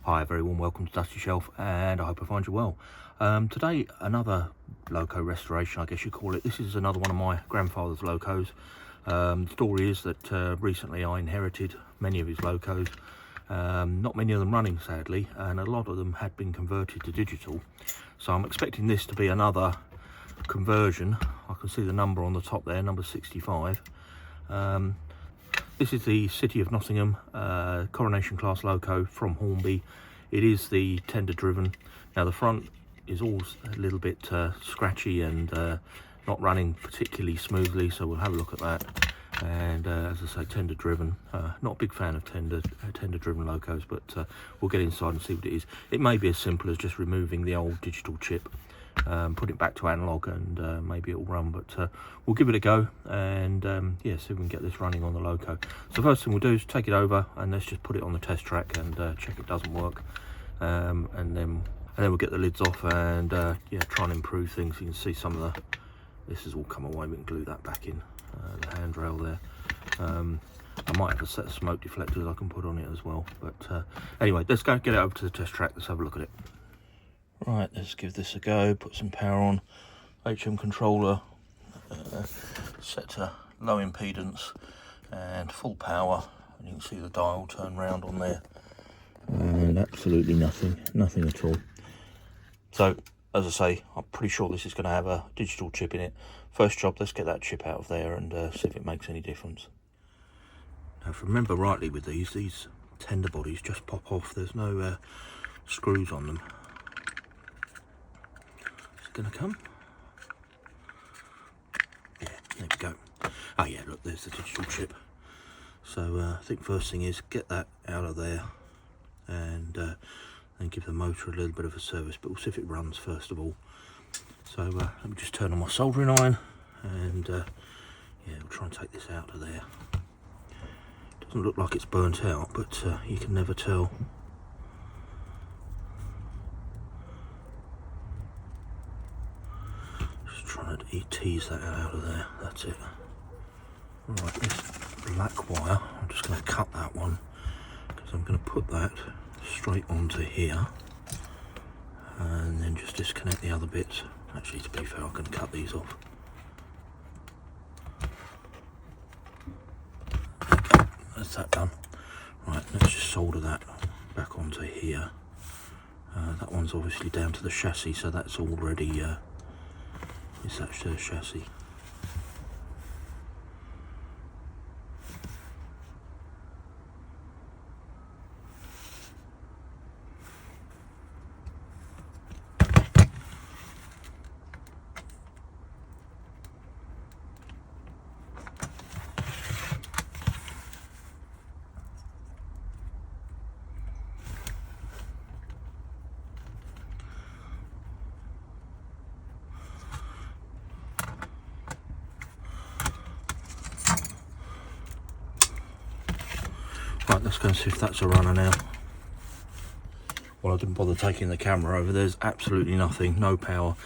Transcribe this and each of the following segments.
Hi, very warm welcome to Dusty Shelf, and I hope I find you well. Today, another loco restoration, I guess you call it. This is another one of my grandfather's locos. The story is that recently I inherited many of his locos. Not many of them running, sadly, and a lot of them had been converted to digital. So I'm expecting this to be another conversion. I can see the number on the top there, number 65. This is the City of Nottingham Coronation Class loco from Hornby. It is the tender driven. Now the front is all a little bit scratchy and not running particularly smoothly, so we'll have a look at that. And as I say, tender driven. Not a big fan of tender driven locos, but we'll get inside and see what it is. It may be as simple as just removing the old digital chip, put it back to analog, and maybe it'll run, but we'll give it a go and yeah, see if we can get this running on the loco. So first thing we'll do is take it over and let's just put it on the test track and check it doesn't work, and then we'll get the lids off and yeah, try and improve things. You can see some of this has all come away. We can glue that back in, the handrail there. I might have a set of smoke deflectors I can put on it as well, but anyway, let's go get it over to the test track. Let's have a look at it. Right, let's give this a go. Put some power on. HM controller set to low impedance and full power, and you can see the dial turn round on there, and absolutely nothing at all. So as I say, I'm pretty sure this is going to have a digital chip in it. First job, let's get that chip out of there and see if it makes any difference. Now if I remember rightly with these tender bodies just pop off. There's no screws on them. Gonna come. Yeah, there we go. Oh yeah, look, there's the digital chip. So I think first thing is get that out of there and then give the motor a little bit of a service, but we'll see if it runs first of all. So let me just turn on my soldering iron and yeah, we'll try and take this out of there. Doesn't look like it's burnt out, but you can never tell. Trying to tease that out of there. That's it. Right, this black wire, I'm just going to cut that one because I'm going to put that straight onto here and then just disconnect the other bits. Actually, to be fair, I can cut these off. Okay, that's that done. Right, let's just solder that back onto here. That one's obviously down to the chassis, so that's already it's actually a chassis. Right, let's go and see if that's a runner now. Well, I didn't bother taking the camera over. There's absolutely nothing, no power.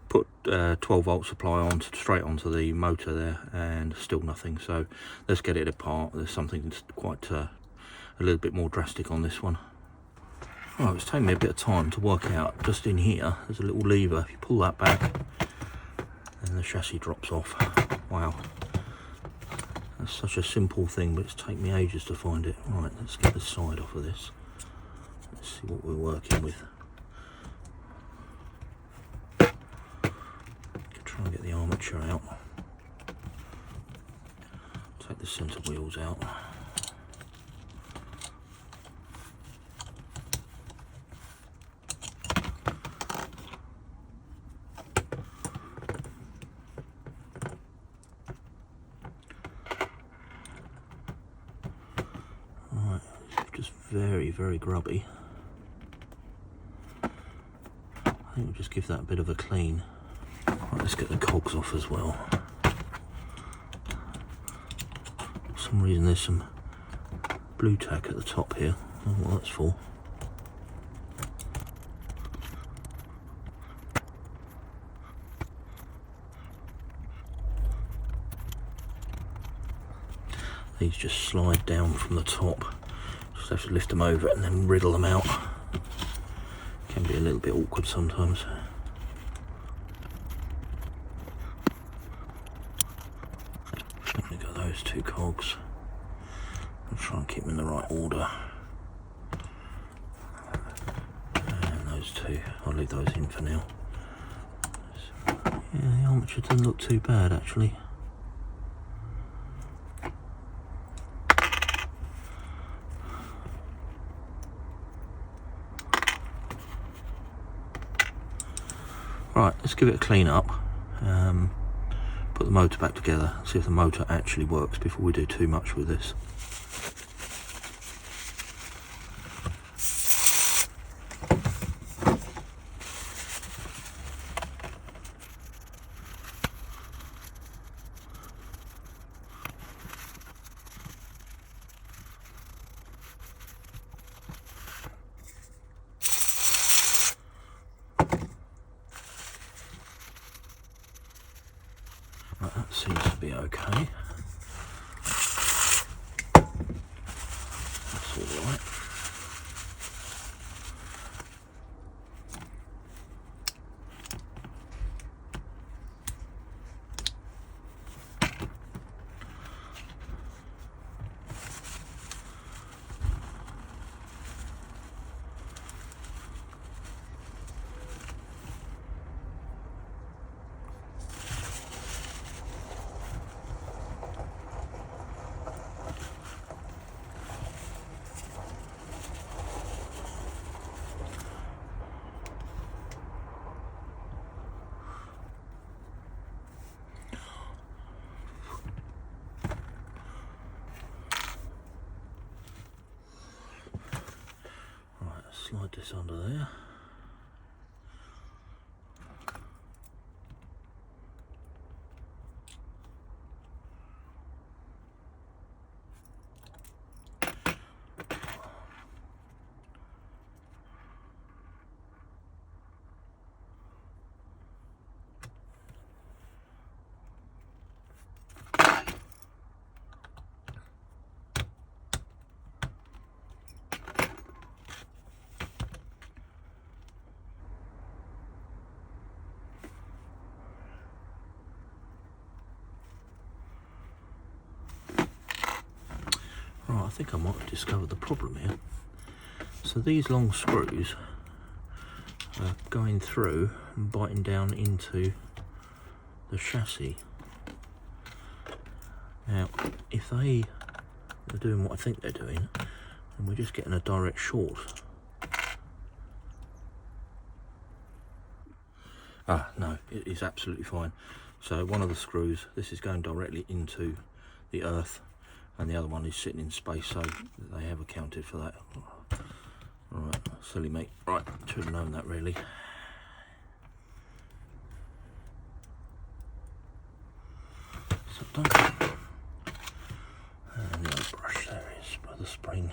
Put 12 volt supply on straight onto the motor there, and still nothing. So let's get it apart. There's something quite a little bit more drastic on this one. Right, it's taken me a bit of time to work out. Just in here, there's a little lever. If you pull that back, then the chassis drops off. Wow. That's such a simple thing, but it's taken me ages to find it. Right, let's get the side off of this. Let's see what we're working with. Try and get the armature out. Take the centre wheels out. Very grubby. I think we'll just give that a bit of a clean. Right, let's get the cogs off as well. For some reason there's some blue tack at the top here. I don't know what that's for. These just slide down from the top. Just have to lift them over and then riddle them out. Can be a little bit awkward sometimes. Let me go those two cogs. I'll try and keep them in the right order. And those two, I'll leave those in for now. Yeah, the armature doesn't look too bad actually. Right, let's give it a clean up. Put the motor back together, see if the motor actually works before we do too much with this. Right, that seems to be okay. That's all right. Slide this under there. Right, I think I might have discovered the problem here. So these long screws are going through and biting down into the chassis. Now, if they are doing what I think they're doing, then we're just getting a direct short. Ah, no, it is absolutely fine. So one of the screws, this is going directly into the earth, and the other one is sitting in space, so they have accounted for that. Right, silly me. Right, should have known that really. So done. And the old brush there is by the spring.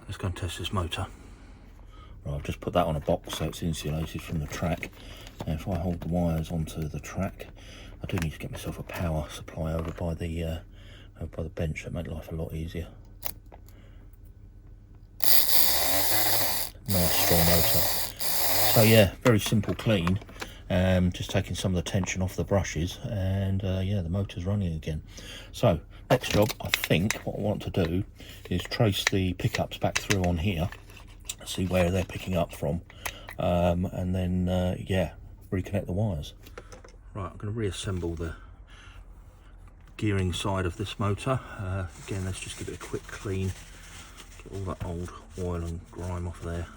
let's go and test this motor. Right, I've just put that on a box so it's insulated from the track. Now if I hold the wires onto the track, I do need to get myself a power supply over by the bench. That make life a lot easier. Nice strong motor. So yeah, very simple clean. Just taking some of the tension off the brushes, and yeah, the motor's running again. So next job, I think what I want to do is trace the pickups back through on here, see where they're picking up from, and then yeah, reconnect the wires. Right, I'm going to reassemble the gearing side of this motor. Again, let's just give it a quick clean, get all that old oil and grime off there.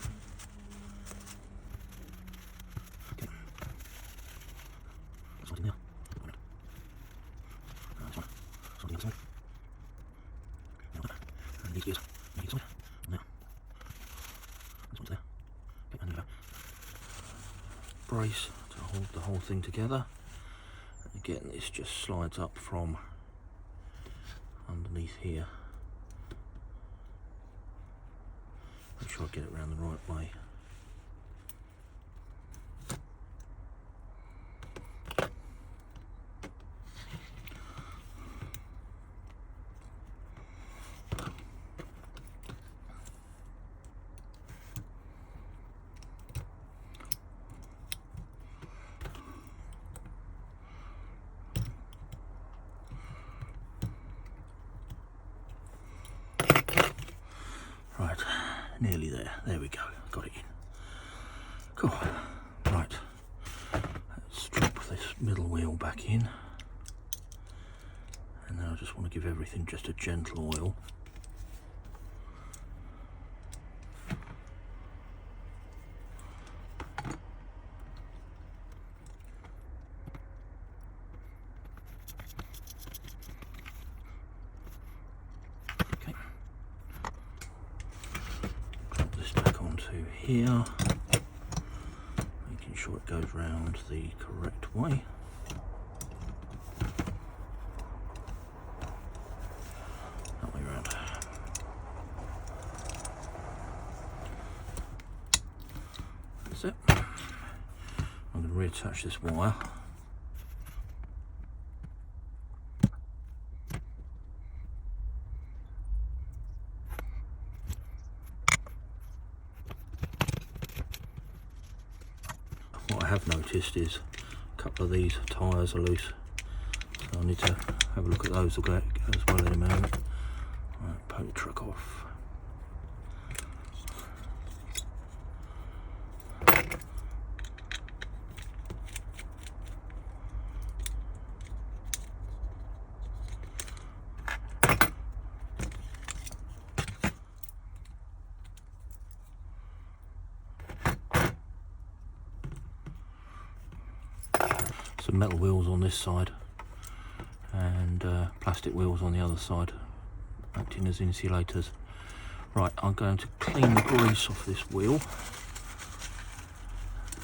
Brace to hold the whole thing together. And again, this just slides up from underneath here. Make sure I get it around the right way. Right, nearly there. There we go. Got it in. Cool. Right. Let's drop this middle wheel back in. And now I just want to give everything just a gentle oil. Here, making sure it goes round the correct way. That way round. That's it. I'm going to reattach this wire. What I have noticed is a couple of these tyres are loose, so I need to have a look at those as well in a moment. Right, pull the truck off. Some metal wheels on this side and plastic wheels on the other side, acting as insulators. Right, I'm going to clean the grease off this wheel,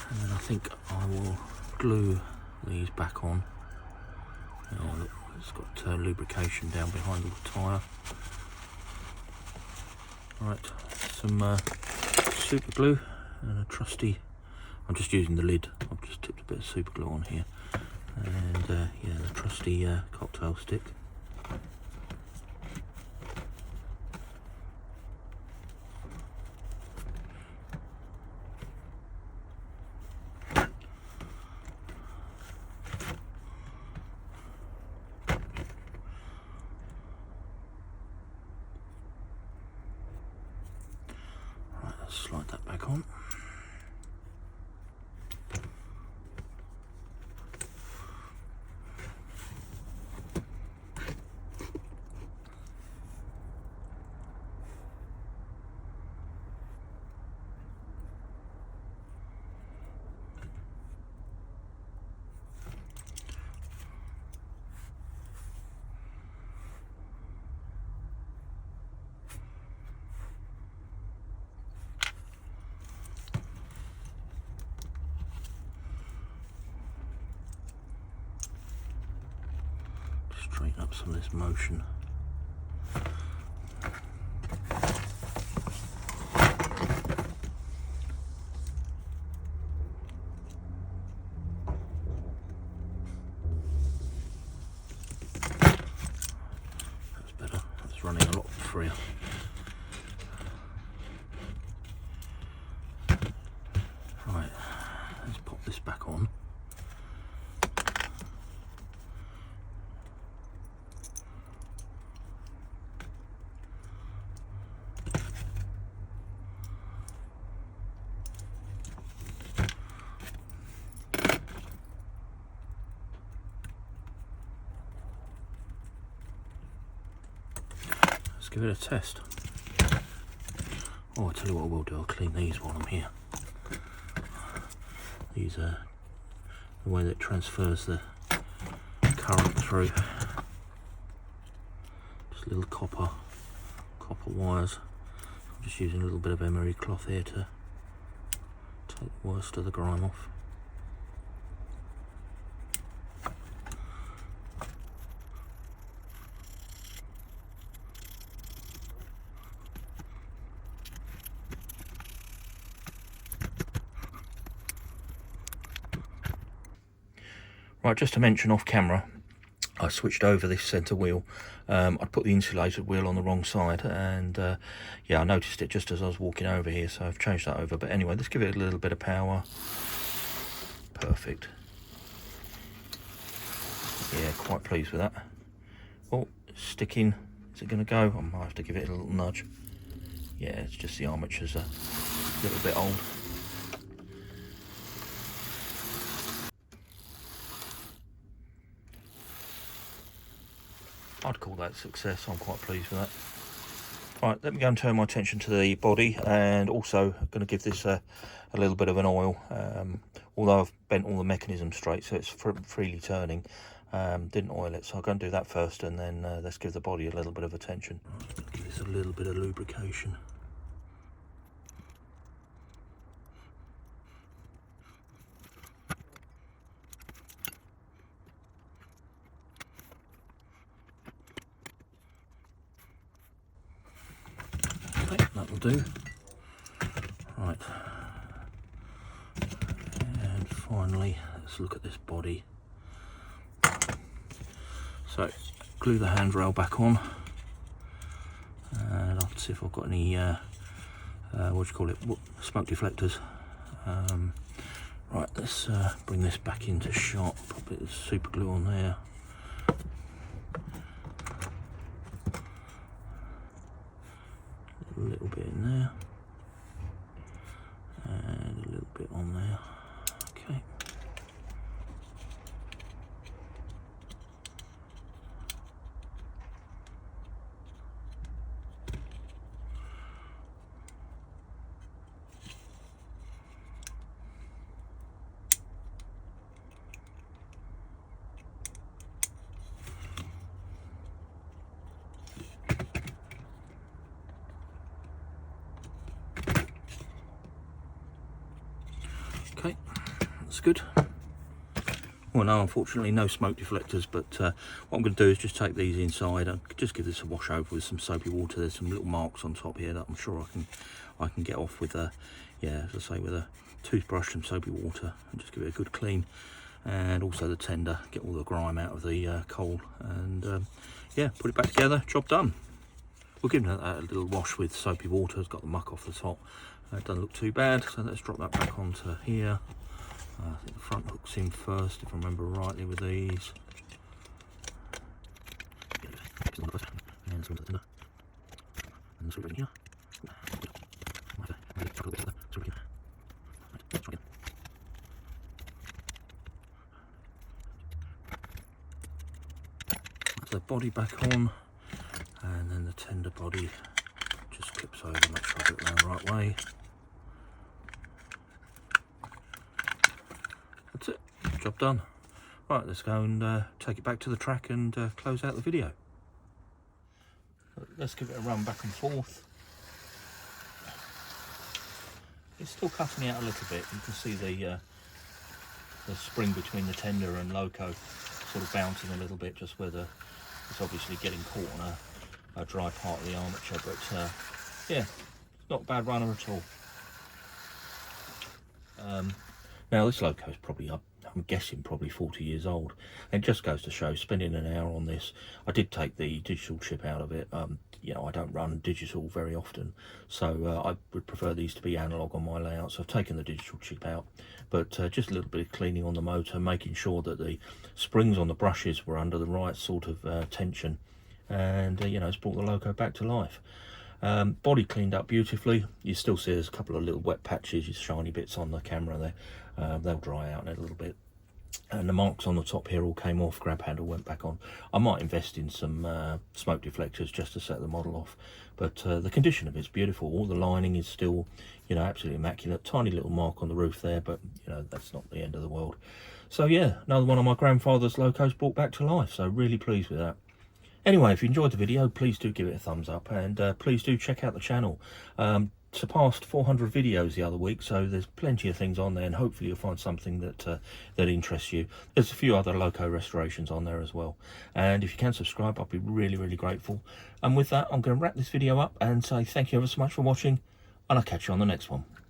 and then I think I will glue these back on. Oh, look, it's got lubrication down behind the tyre. Right, some super glue and a trusty, I'm just using the lid, I've just tipped a bit of super glue on here, and yeah, the trusty cocktail stick. Right, let's slide that back on. Straighten up some of this motion. running a lot freer. Right, let's pop this back on. Let's give it a test. Oh, I tell you what I will do, I'll clean these while I'm here. These are the way that it transfers the current through. Just little copper wires. I'm just using a little bit of emery cloth here to take the worst of the grime off. Right, just to mention off camera, I switched over this centre wheel. I'd put the insulated wheel on the wrong side, and yeah, I noticed it just as I was walking over here, so I've changed that over. But anyway, let's give it a little bit of power. Perfect. Yeah, quite pleased with that. Oh, it's sticking. Is it going to go? I might have to give it a little nudge. Yeah, it's just the armature's a little bit old. I'd call that success. I'm quite pleased with that. Right, let me go and turn my attention to the body, and also I'm going to give this a little bit of an oil. Although I've bent all the mechanism straight, so it's freely turning, didn't oil it, so I'll go and do that first, and then let's give the body a little bit of attention. Give this a little bit of lubrication. That'll do. Right, and finally let's look at this body. So glue the handrail back on, and I'll see if I've got any what do you call it, smoke deflectors. Right, let's bring this back into shot. Put a bit of super glue on there. A little bit in there, and a little bit on there. Okay. Okay, that's good. Well, no, unfortunately no smoke deflectors, but what I'm going to do is just take these inside and just give this a wash over with some soapy water. There's some little marks on top here that I'm sure I can get off with yeah, as I say, with a toothbrush, some soapy water, and just give it a good clean. And also the tender, get all the grime out of the coal, and yeah, put it back together, job done. We'll give it a little wash with soapy water. It's got the muck off the top. It doesn't look too bad, so let's drop that back onto here. I think the front hook's in first, if I remember rightly, with these. Put the body back on, and then the tender body just clips over, make sure I do it around the right way. That's it, job done. Right, let's go and take it back to the track and close out the video. Let's give it a run back and forth. It's still cutting out a little bit. You can see the spring between the tender and loco sort of bouncing a little bit, just where it's obviously getting caught on a dry part of the armature, but yeah, it's not a bad runner at all. Now this loco is probably up, I'm guessing probably 40 years old. And it just goes to show, spending an hour on this. I did take the digital chip out of it. You know, I don't run digital very often, so I would prefer these to be analog on my layout. So I've taken the digital chip out, but just a little bit of cleaning on the motor, making sure that the springs on the brushes were under the right sort of tension, and you know, it's brought the loco back to life. Body cleaned up beautifully. You still see there's a couple of little wet patches, shiny bits on the camera there. They'll dry out in a little bit. And the marks on the top here all came off, grab handle went back on. I might invest in some smoke deflectors just to set the model off, but the condition of it's beautiful. All the lining is still, you know, absolutely immaculate. Tiny little mark on the roof there, but you know, that's not the end of the world. So yeah, another one of my grandfather's locos brought back to life, so really pleased with that. Anyway, if you enjoyed the video, please do give it a thumbs up, and please do check out the channel. Surpassed 400 videos the other week, so there's plenty of things on there, and hopefully you'll find something that that interests you. There's a few other loco restorations on there as well, and if you can subscribe, I'd be really grateful. And with that, I'm going to wrap this video up and say thank you ever so much for watching, and I'll catch you on the next one.